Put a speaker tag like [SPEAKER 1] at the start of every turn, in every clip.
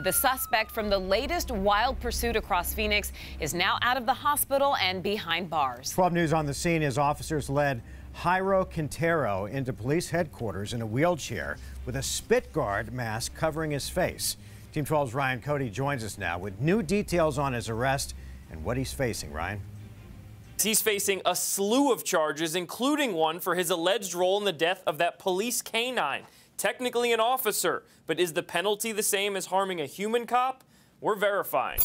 [SPEAKER 1] The suspect from the latest wild pursuit across Phoenix is now out of the hospital and behind bars.
[SPEAKER 2] 12 News on the scene as officers led Jairo Quintero into police headquarters in a wheelchair with a spit guard mask covering his face. Team 12's Ryan Cody joins us now with new details on his arrest and what he's facing. Ryan.
[SPEAKER 3] He's facing a slew of charges, including one for his alleged role in the death of that police K9. Technically an officer, but is the penalty the same as harming a human cop? We're verifying.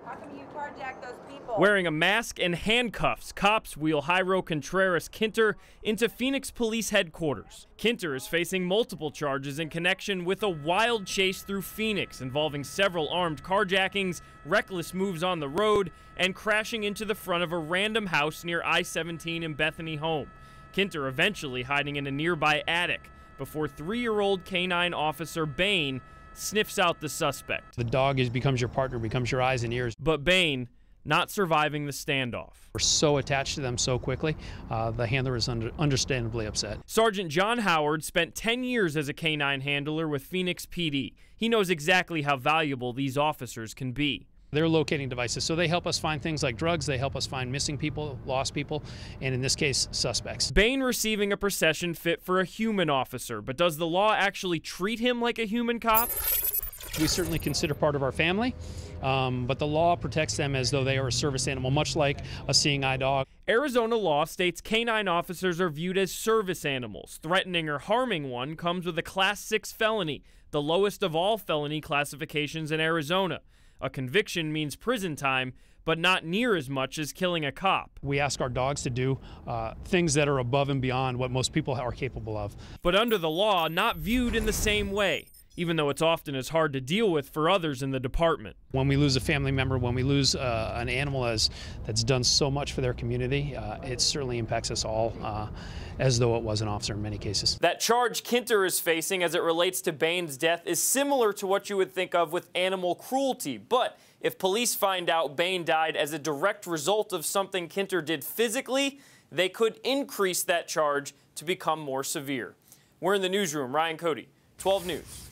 [SPEAKER 4] How come you carjacked those people?
[SPEAKER 3] Wearing a mask and handcuffs, cops wheel Jairo Contreras Quinter into Phoenix Police Headquarters. Quinter is facing multiple charges in connection with a wild chase through Phoenix involving several armed carjackings, reckless moves on the road, and crashing into the front of a random house near I-17 in Bethany home. Quinter eventually hiding in a nearby attic before 3-year-old K9 officer Bane sniffs out the suspect.
[SPEAKER 5] The dog becomes your partner, becomes your eyes and ears.
[SPEAKER 3] But Bane not surviving the standoff.
[SPEAKER 5] We're so attached to them so quickly, the handler is understandably upset.
[SPEAKER 3] Sergeant John Howard spent 10 years as a K9 handler with Phoenix PD. He knows exactly how valuable these officers can be.
[SPEAKER 5] They're locating devices, so they help us find things like drugs, they help us find missing people, lost people, and in this case, suspects.
[SPEAKER 3] Bane receiving a procession fit for a human officer, but does the law actually treat him like a human cop?
[SPEAKER 5] We certainly consider part of our family, but the law protects them as though they are a service animal, much like a seeing eye dog.
[SPEAKER 3] Arizona law states K9 officers are viewed as service animals. Threatening or harming one comes with a Class 6 felony, the lowest of all felony classifications in Arizona. A conviction means prison time, but not near as much as killing a cop.
[SPEAKER 5] We ask our dogs to do things that are above and beyond what most people are capable of.
[SPEAKER 3] But under the law, not viewed in the same way, even though it's often as hard to deal with for others in the department.
[SPEAKER 5] When we lose a family member, when we lose an animal that's done so much for their community, it certainly impacts us all as though it was an officer in many cases.
[SPEAKER 3] That charge Quinter is facing as it relates to Bane's death is similar to what you would think of with animal cruelty. But if police find out Bane died as a direct result of something Quinter did physically, they could increase that charge to become more severe. We're in the newsroom. Ryan Cody, 12 News.